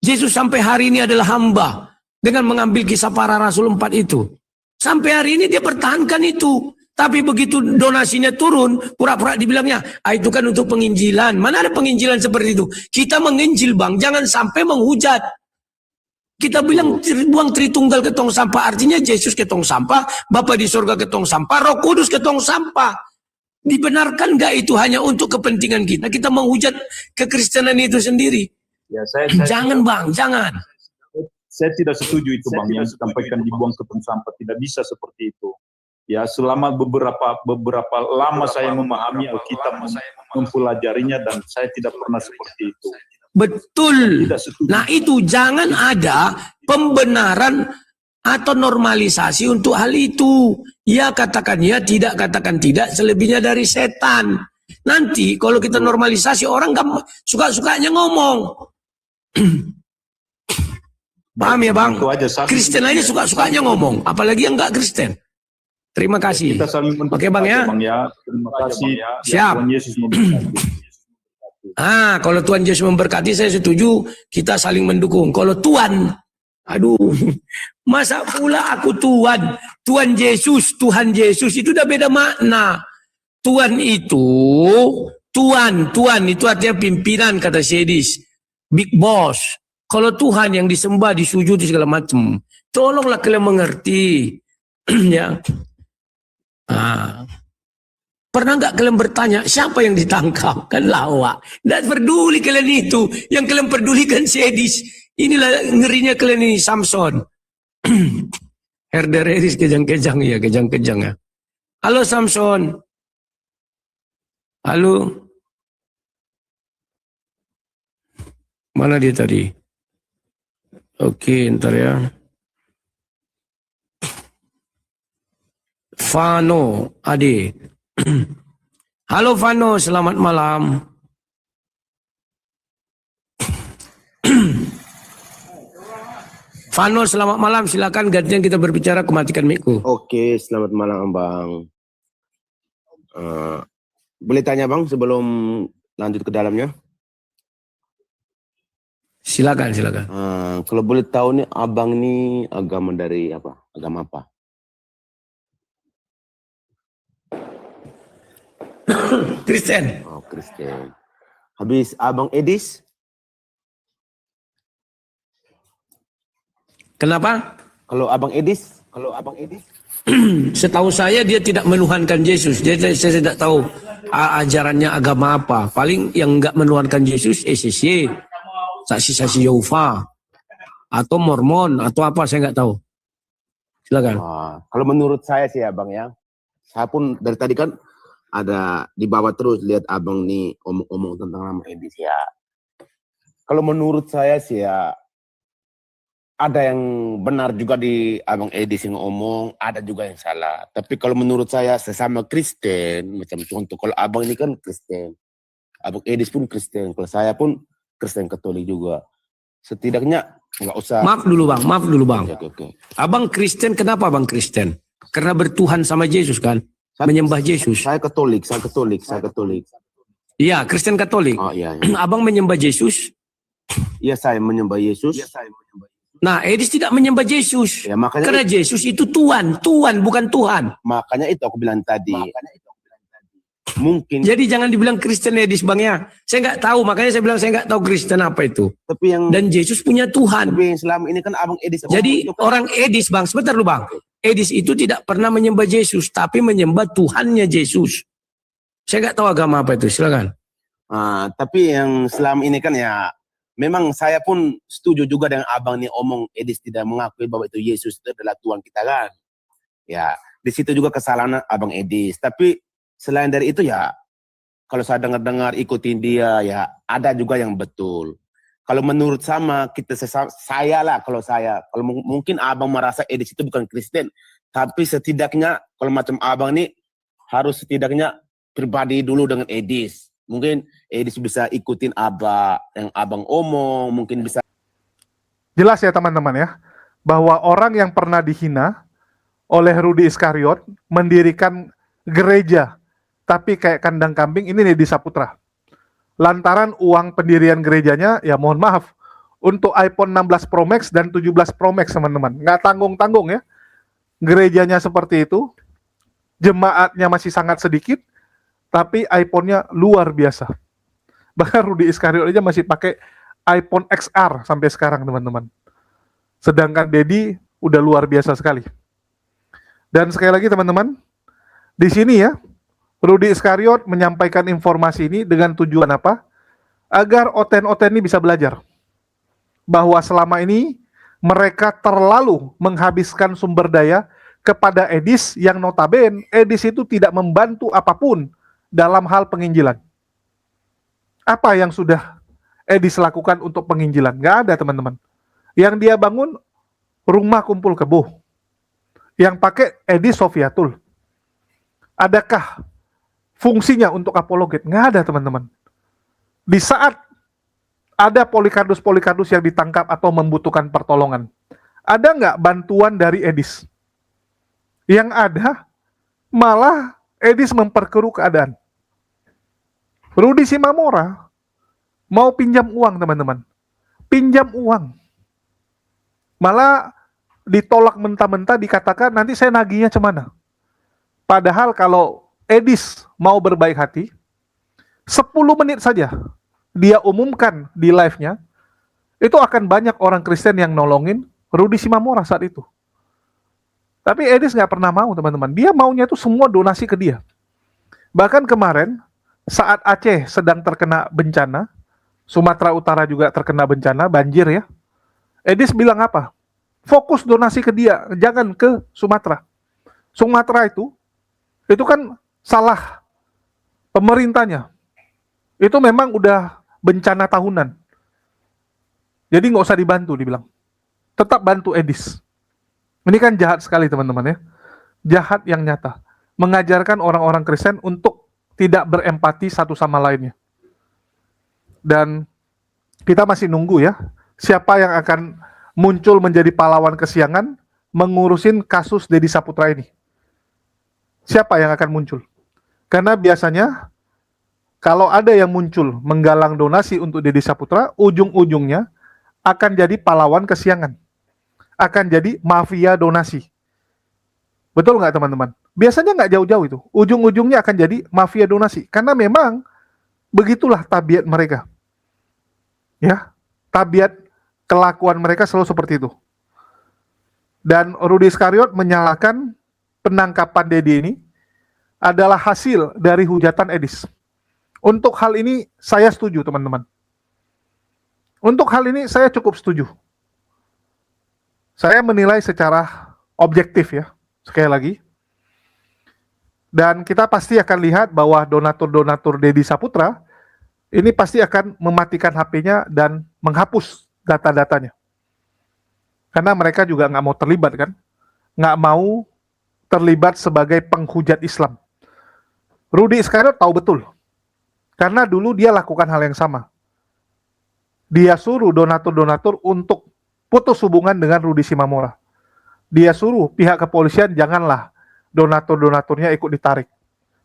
Yesus sampai hari ini adalah hamba. Dengan mengambil kisah para Rasul 4 itu. Sampai hari ini dia pertahankan itu. Tapi begitu donasinya turun, pura-pura dibilangnya, itu kan untuk penginjilan. Mana ada penginjilan seperti itu? Kita menginjil Bang, jangan sampai menghujat. Kita bilang buang Tritunggal ke tong sampah, artinya Yesus ke tong sampah, Bapa di sorga ke tong sampah, Roh Kudus ke tong sampah. Dibenarkan nggak itu hanya untuk kepentingan kita? Kita menghujat kekristenan itu sendiri. Ya, jangan Bang, jangan. Saya tidak setuju itu Bang, yang disampaikan dibuang ke tong sampah. Tidak bisa seperti itu. Ya, selama beberapa lama saya memahami Alkitab, mempelajarinya dan saya tidak pernah seperti itu. Betul. Nah itu jangan ada pembenaran atau normalisasi untuk hal itu. Ya katakan ya, tidak katakan tidak, selebihnya dari setan. Nanti kalau kita normalisasi orang gak suka-sukanya ngomong. Paham ya Bang? Kristen aja suka-sukanya ngomong, apalagi yang gak Kristen. Terima kasih. Oke Bang ya. Terima kasih. Siap. Tuhan Yesus memberkati. Kalau Tuhan Yesus memberkati saya setuju, kita saling mendukung. Kalau Tuhan, masa pula aku Tuhan? Tuhan Yesus itu udah beda makna. Tuhan itu, Tuhan itu artinya pimpinan kata Sedis. Big boss. Kalau Tuhan yang disembah, disujudi segala macam. Tolonglah kalian mengerti. Ya. Pernah nggak kalian bertanya siapa yang ditangkap? Kan lawak. Nggak peduli kalian itu. Yang kalian pedulikan si Edis. Inilah ngerinya kalian ini Samson. Herder Edis kejang-kejang ya, kejang-kejang ya. Halo Samson. Halo. Mana dia tadi? Oke, ntar ya. Vano, Ade. Halo Vano, selamat malam. Vano, selamat malam. Silakan gantian kita berbicara, kematikan mic-ku. Oke, selamat malam Bang. Boleh tanya Bang sebelum lanjut ke dalamnya? Silakan, silakan. Kalau boleh tahu nih Abang nih agama dari apa? Agama apa? Kristen. Oh, Kristen. Habis Abang Edis? Kenapa? Kalau Abang Edis? Setahu saya dia tidak menuhankan Yesus. Jadi saya tidak tahu ajarannya agama apa. Paling yang enggak menuhankan Yesus SSY, saksi-saksi Yehova, atau Mormon, atau apa saya enggak tahu. Silakan. Kalau menurut saya sih Abang ya, saya pun dari tadi kan ada di bawah terus lihat Abang nih omong-omong tentang nama Edis ya. Kalau menurut saya sih ya, ada yang benar juga di Abang Edis yang ngomong, ada juga yang salah. Tapi kalau menurut saya sesama Kristen, macam contoh kalau Abang ini kan Kristen, Abang Edis pun Kristen, kalau saya pun Kristen Katolik juga. Setidaknya nggak usah. Maaf dulu bang. Oke. Abang Kristen, kenapa Abang Kristen? Karena bertuhan sama Yesus kan? Menyembah Yesus. Saya Katolik. Iya, Kristen Katolik. Oh iya. Abang menyembah Yesus? Iya, saya menyembah Yesus. Nah, Edis tidak menyembah Yesus. Ya, makanya Karena Yesus itu Tuhan bukan Tuhan. Makanya itu aku bilang tadi. Mungkin. Jadi jangan dibilang Kristen Edis bang ya. Saya nggak tahu, makanya saya bilang saya nggak tahu Kristen apa itu. Tapi yang. Dan Yesus punya Tuhan. Tapi yang selama ini kan Abang Edis. Jadi orang Edis bang, sebentar lu bang. Edis itu tidak pernah menyembah Yesus, tapi menyembah Tuhannya Yesus. Saya nggak tahu agama apa itu. Silakan. Tapi yang selama ini kan ya. Memang saya pun setuju juga dengan Abang nih omong Edis tidak mengakui bahwa itu Yesus itu adalah Tuhan kita kan. Ya, di situ juga kesalahan Abang Edis. Tapi selain dari itu ya, kalau saya dengar-dengar ikutin dia ya, ada juga yang betul. Kalau menurut kalau mungkin Abang merasa Edis itu bukan Kristen, tapi setidaknya kalau macam Abang nih harus setidaknya pribadi dulu dengan Edis. Mungkin Edis bisa ikutin yang Abang omong, mungkin bisa. Jelas ya teman-teman ya, bahwa orang yang pernah dihina oleh Rudi Iskariot mendirikan gereja, tapi kayak kandang kambing, ini Nedi Saputra. Lantaran uang pendirian gerejanya, ya mohon maaf, untuk iPhone 16 Pro Max dan 17 Pro Max teman-teman. Nggak tanggung-tanggung ya. Gerejanya seperti itu, jemaatnya masih sangat sedikit, tapi iPhone-nya luar biasa. Bahkan Rudi Iskariot aja masih pakai iPhone XR sampai sekarang, teman-teman. Sedangkan Dedi udah luar biasa sekali. Dan sekali lagi, teman-teman, di sini ya, Rudi Iskariot menyampaikan informasi ini dengan tujuan apa? Agar oten-oten ini bisa belajar. Bahwa selama ini mereka terlalu menghabiskan sumber daya kepada Edis yang notabene Edis itu tidak membantu apapun dalam hal penginjilan. Apa yang sudah Edis lakukan untuk penginjilan? Nggak ada, teman-teman. Yang dia bangun rumah kumpul kebo. Yang pakai Edis Sofiatul. Adakah fungsinya untuk apologet? Nggak ada, teman-teman. Di saat ada Polikardus yang ditangkap atau membutuhkan pertolongan, ada nggak bantuan dari Edis? Yang ada malah Edis memperkeruh keadaan. Rudi Simamora mau pinjam uang, teman-teman. Pinjam uang. Malah ditolak mentah-mentah, dikatakan nanti saya nagihnya cemana. Padahal kalau Edis mau berbaik hati, 10 menit saja dia umumkan di live-nya, itu akan banyak orang Kristen yang nolongin Rudi Simamora saat itu. Tapi Edis nggak pernah mau, teman-teman. Dia maunya itu semua donasi ke dia. Bahkan kemarin saat Aceh sedang terkena bencana, Sumatera Utara juga terkena bencana, banjir ya. Edis bilang apa? Fokus donasi ke dia, jangan ke Sumatera. Sumatera itu kan salah pemerintahnya. Itu memang udah bencana tahunan. Jadi nggak usah dibantu, dibilang. Tetap bantu Edis. Ini kan jahat sekali teman-teman ya. Jahat yang nyata. Mengajarkan orang-orang Kristen untuk tidak berempati satu sama lainnya. Dan kita masih nunggu ya, siapa yang akan muncul menjadi pahlawan kesiangan mengurusin kasus Deddy Saputra ini. Siapa yang akan muncul? Karena biasanya kalau ada yang muncul menggalang donasi untuk Deddy Saputra, ujung-ujungnya akan jadi pahlawan kesiangan. Akan jadi mafia donasi. Betul nggak teman-teman? Biasanya nggak jauh-jauh itu. Ujung-ujungnya akan jadi mafia donasi. Karena memang begitulah tabiat mereka. Ya, tabiat kelakuan mereka selalu seperti itu. Dan Rudy Iskariot menyalahkan penangkapan Deddy ini adalah hasil dari hujatan Edis. Untuk hal ini saya setuju teman-teman. Untuk hal ini saya cukup setuju. Saya menilai secara objektif ya, sekali lagi. Dan kita pasti akan lihat bahwa donatur-donatur Deddy Saputra ini pasti akan mematikan HP-nya dan menghapus data-datanya. Karena mereka juga nggak mau terlibat kan. Nggak mau terlibat sebagai penghujat Islam. Rudy Iskariot tahu betul. Karena dulu dia lakukan hal yang sama. Dia suruh donatur-donatur untuk putus hubungan dengan Rudy Simamora. Dia suruh pihak kepolisian janganlah donatur-donaturnya ikut ditarik.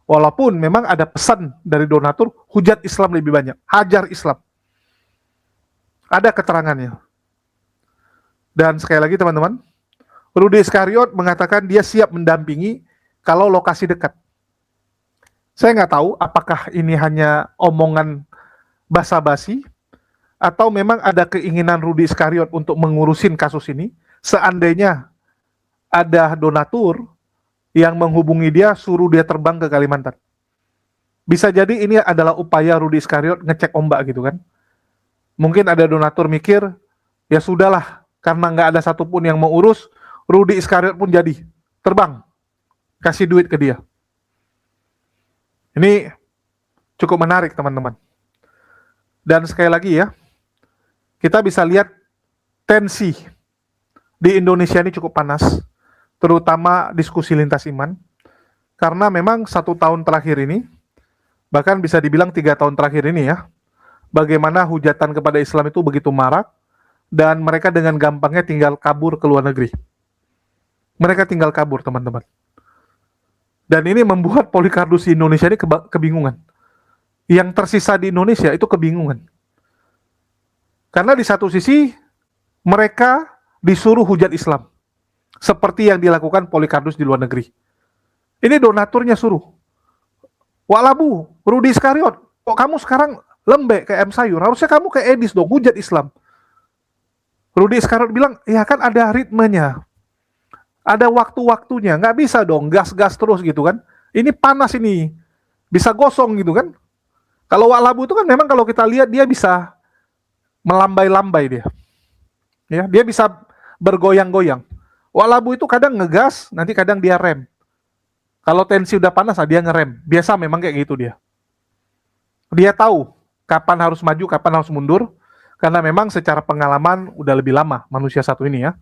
Walaupun memang ada pesan dari donatur, hujat Islam lebih banyak, hajar Islam. Ada keterangannya. Dan sekali lagi teman-teman, Rudy Iskariot mengatakan dia siap mendampingi kalau lokasi dekat. Saya nggak tahu apakah ini hanya omongan basa-basi, atau memang ada keinginan Rudy Iskariot untuk mengurusin kasus ini, seandainya ada donatur yang menghubungi dia, suruh dia terbang ke Kalimantan. Bisa jadi ini adalah upaya Rudy Iskariot ngecek ombak gitu kan. Mungkin ada donatur mikir, ya sudahlah, karena nggak ada satupun yang mau urus, Rudy Iskariot pun jadi terbang, kasih duit ke dia. Ini cukup menarik teman-teman. Dan sekali lagi ya, kita bisa lihat tensi di Indonesia ini cukup panas, terutama diskusi lintas iman, karena memang 1 tahun terakhir ini, bahkan bisa dibilang 3 tahun terakhir ini ya, bagaimana hujatan kepada Islam itu begitu marak, dan mereka dengan gampangnya tinggal kabur ke luar negeri. Mereka tinggal kabur teman-teman. Dan ini membuat Polycardus di Indonesia ini kebingungan. Yang tersisa di Indonesia itu kebingungan. Karena di satu sisi mereka disuruh hujat Islam. Seperti yang dilakukan Polycardus di luar negeri. Ini donaturnya suruh. Walabu, Rudy Iskariot, kok kamu sekarang lembek kayak M. Sayur? Harusnya kamu kayak Edis dong, hujat Islam. Rudy Iskariot bilang, ya kan ada ritmenya. Ada waktu-waktunya, nggak bisa dong gas-gas terus gitu kan. Ini panas ini, bisa gosong gitu kan. Kalau Walabu itu kan memang kalau kita lihat dia bisa melambai-lambai dia. Ya, dia bisa bergoyang-goyang. Walabu itu kadang ngegas, nanti kadang dia rem. Kalau tensi udah panas, dia ngerem. Biasa memang kayak gitu dia. Dia tahu kapan harus maju, kapan harus mundur, karena memang secara pengalaman udah lebih lama manusia satu ini ya.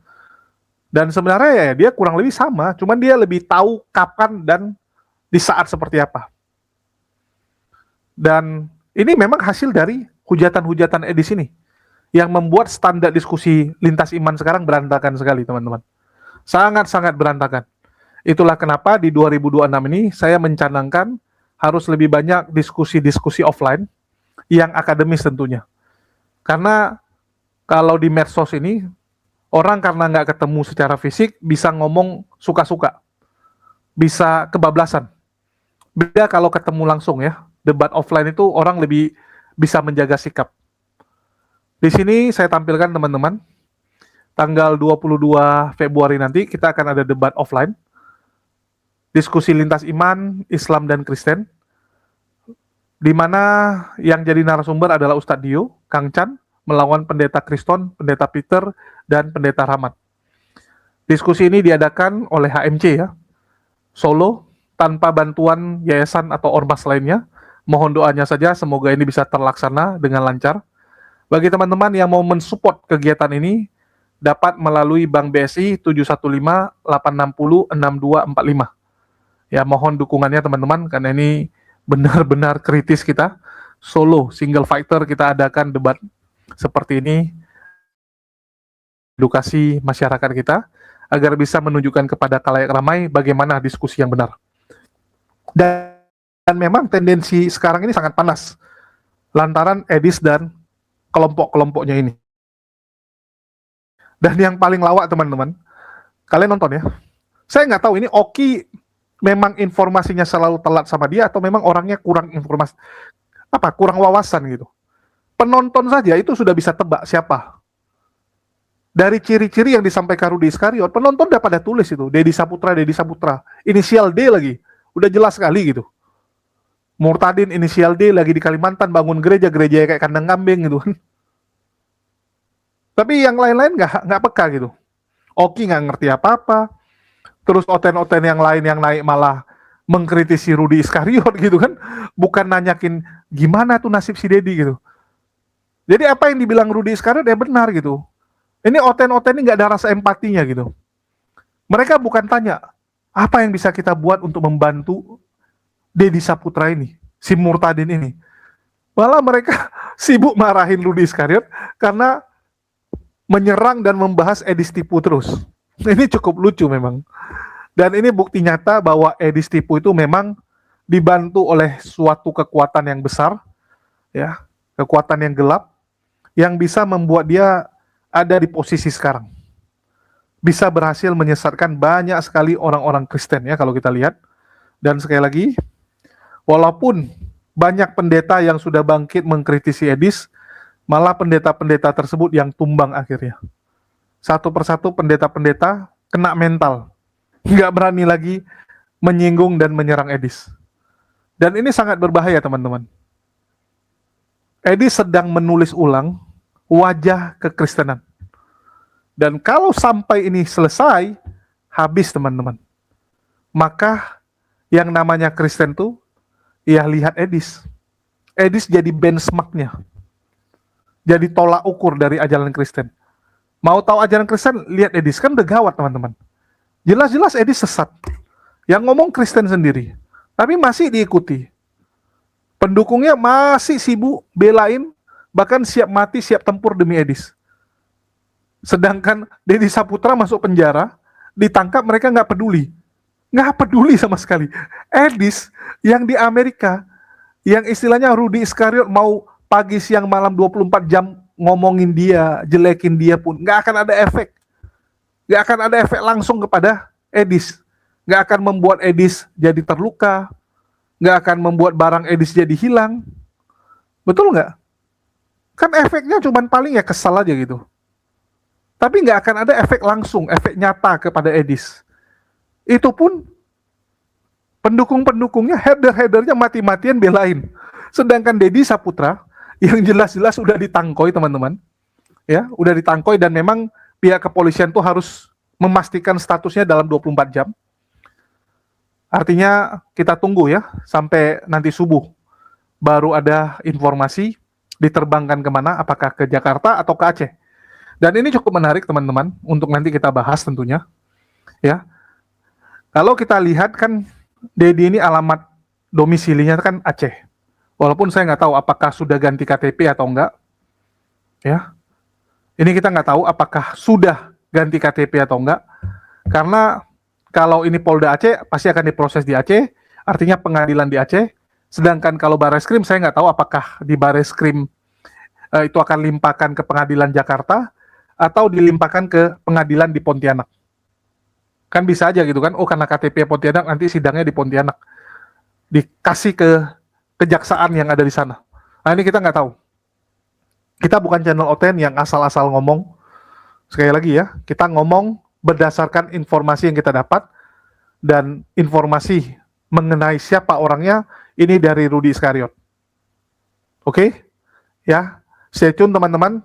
Dan sebenarnya ya dia kurang lebih sama, cuman dia lebih tahu kapan dan di saat seperti apa. Dan ini memang hasil dari hujatan-hujatan Edis ini yang membuat standar diskusi lintas iman sekarang berantakan sekali, teman-teman. Sangat-sangat berantakan. Itulah kenapa di 2026 ini saya mencanangkan harus lebih banyak diskusi-diskusi offline yang akademis tentunya. Karena kalau di medsos ini, orang karena nggak ketemu secara fisik bisa ngomong suka-suka, bisa kebablasan. Beda kalau ketemu langsung ya, debat offline itu orang lebih bisa menjaga sikap. Di sini saya tampilkan teman-teman, tanggal 22 Februari nanti kita akan ada debat offline, diskusi lintas iman, Islam dan Kristen, di mana yang jadi narasumber adalah Ustadz Dio, Kang Chan, melawan Pendeta Kriston, Pendeta Peter, dan Pendeta Rahmat. Diskusi ini diadakan oleh HMC ya, solo, tanpa bantuan yayasan atau ormas lainnya. Mohon doanya saja, semoga ini bisa terlaksana dengan lancar. Bagi teman-teman yang mau mensupport kegiatan ini, dapat melalui Bank BSI 715-860-6245. Ya, mohon dukungannya teman-teman, karena ini benar-benar kritis kita. Solo, single fighter, kita adakan debat seperti ini, edukasi masyarakat kita, agar bisa menunjukkan kepada khalayak ramai bagaimana diskusi yang benar. Dan memang tendensi sekarang ini sangat panas, lantaran Edis dan kelompok-kelompoknya ini. Dan yang paling lawak teman-teman, kalian nonton ya. Saya nggak tahu ini Oki memang informasinya selalu telat sama dia atau memang orangnya kurang informasi, kurang wawasan gitu. Penonton saja itu sudah bisa tebak siapa. Dari ciri-ciri yang disampaikan Rudi Iskariot, penonton udah pada tulis itu, Dedi Saputra, inisial D lagi, udah jelas sekali gitu. Murtadin inisial D lagi di Kalimantan bangun gereja kayak kandang kambing gitu kan. Tapi yang lain-lain nggak peka gitu. Oki nggak ngerti apa-apa. Terus oten-oten yang lain yang naik malah mengkritisi Rudi Iskariot gitu kan. Bukan nanyakin gimana tuh nasib si Dedi gitu. Jadi apa yang dibilang Rudi Iskariot ya benar gitu. Ini oten-oten ini nggak ada rasa empatinya gitu. Mereka bukan tanya apa yang bisa kita buat untuk membantu Dedi Saputra ini, si Murtadin ini. Malah mereka sibuk marahin Rudi Iskariot karena menyerang dan membahas Edis Tipu terus. Ini cukup lucu memang. Dan ini bukti nyata bahwa Edis Tipu itu memang dibantu oleh suatu kekuatan yang besar, ya, kekuatan yang gelap, yang bisa membuat dia ada di posisi sekarang. Bisa berhasil menyesatkan banyak sekali orang-orang Kristen ya kalau kita lihat. Dan sekali lagi, walaupun banyak pendeta yang sudah bangkit mengkritisi Edis, malah pendeta-pendeta tersebut yang tumbang akhirnya. Satu persatu pendeta-pendeta kena mental. Nggak berani lagi menyinggung dan menyerang Edis. Dan ini sangat berbahaya teman-teman. Edis sedang menulis ulang wajah kekristenan. Dan kalau sampai ini selesai, habis teman-teman. Maka yang namanya Kristen tuh, ya lihat Edis. Edis jadi benchmark-nya. Jadi tolak ukur dari ajaran Kristen. Mau tahu ajaran Kristen, lihat Edis. Kan udah gawat teman-teman. Jelas-jelas Edis sesat. Yang ngomong Kristen sendiri. Tapi masih diikuti. Pendukungnya masih sibuk belain, bahkan siap mati, siap tempur demi Edis. Sedangkan Dedi Saputra masuk penjara, ditangkap mereka nggak peduli. Nggak peduli sama sekali. Edis yang di Amerika, yang istilahnya Rudi Iskariot mau pagi, siang, malam 24 jam ngomongin dia, jelekin dia pun, nggak akan ada efek. Nggak akan ada efek langsung kepada Edis. Nggak akan membuat Edis jadi terluka. Nggak akan membuat barang Edis jadi hilang. Betul nggak? Kan efeknya cuma paling ya kesal aja gitu. Tapi nggak akan ada efek langsung, efek nyata kepada Edis. Itu pun pendukung-pendukungnya, header-headernya mati-matian belain. Sedangkan Dedi Saputra yang jelas-jelas udah ditangkoi teman-teman. Ya, udah ditangkoi dan memang pihak kepolisian tuh harus memastikan statusnya dalam 24 jam. Artinya kita tunggu ya sampai nanti subuh baru ada informasi diterbangkan kemana, apakah ke Jakarta atau ke Aceh. Dan ini cukup menarik teman-teman untuk nanti kita bahas tentunya. Ya, kalau kita lihat kan Dedi ini alamat domisilinya kan Aceh. Walaupun saya nggak tahu apakah sudah ganti KTP atau enggak. Ya, ini kita nggak tahu apakah sudah ganti KTP atau enggak. Karena kalau ini Polda Aceh pasti akan diproses di Aceh, artinya pengadilan di Aceh. Sedangkan kalau Bareskrim saya nggak tahu apakah di Bareskrim itu akan limpahkan ke pengadilan Jakarta atau dilimpahkan ke pengadilan di Pontianak. Kan bisa aja gitu kan, oh karena KTP Pontianak nanti sidangnya di Pontianak. Dikasih ke kejaksaan yang ada di sana. Nah ini kita nggak tahu. Kita bukan channel Oten yang asal-asal ngomong. Sekali lagi ya, kita ngomong berdasarkan informasi yang kita dapat dan informasi mengenai siapa orangnya ini dari Rudi Iskariot. Oke? Ya, stay tune teman-teman.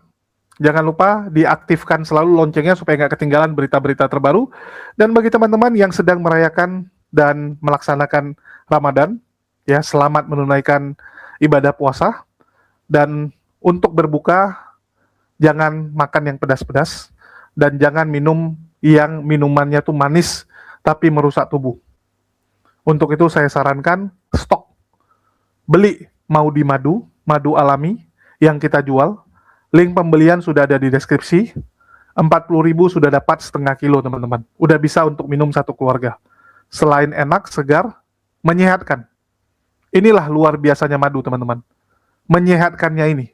Jangan lupa diaktifkan selalu loncengnya supaya nggak ketinggalan berita-berita terbaru. Dan bagi teman-teman yang sedang merayakan dan melaksanakan Ramadan, ya selamat menunaikan ibadah puasa. Dan untuk berbuka, jangan makan yang pedas-pedas dan jangan minum yang minumannya tuh manis tapi merusak tubuh. Untuk itu saya sarankan stok. Beli mau di madu alami yang kita jual. Link pembelian sudah ada di deskripsi. 40.000 sudah dapat setengah kilo teman-teman. Udah bisa untuk minum satu keluarga. Selain enak, segar, menyehatkan. Inilah luar biasanya madu teman-teman. Menyehatkannya ini.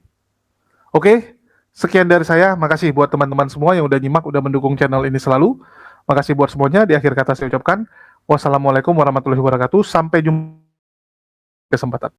Oke, sekian dari saya. Makasih buat teman-teman semua yang udah nyimak, udah mendukung channel ini selalu. Makasih buat semuanya. Di akhir kata saya ucapkan wassalamualaikum warahmatullahi wabarakatuh. Sampai jumpa kesempatan.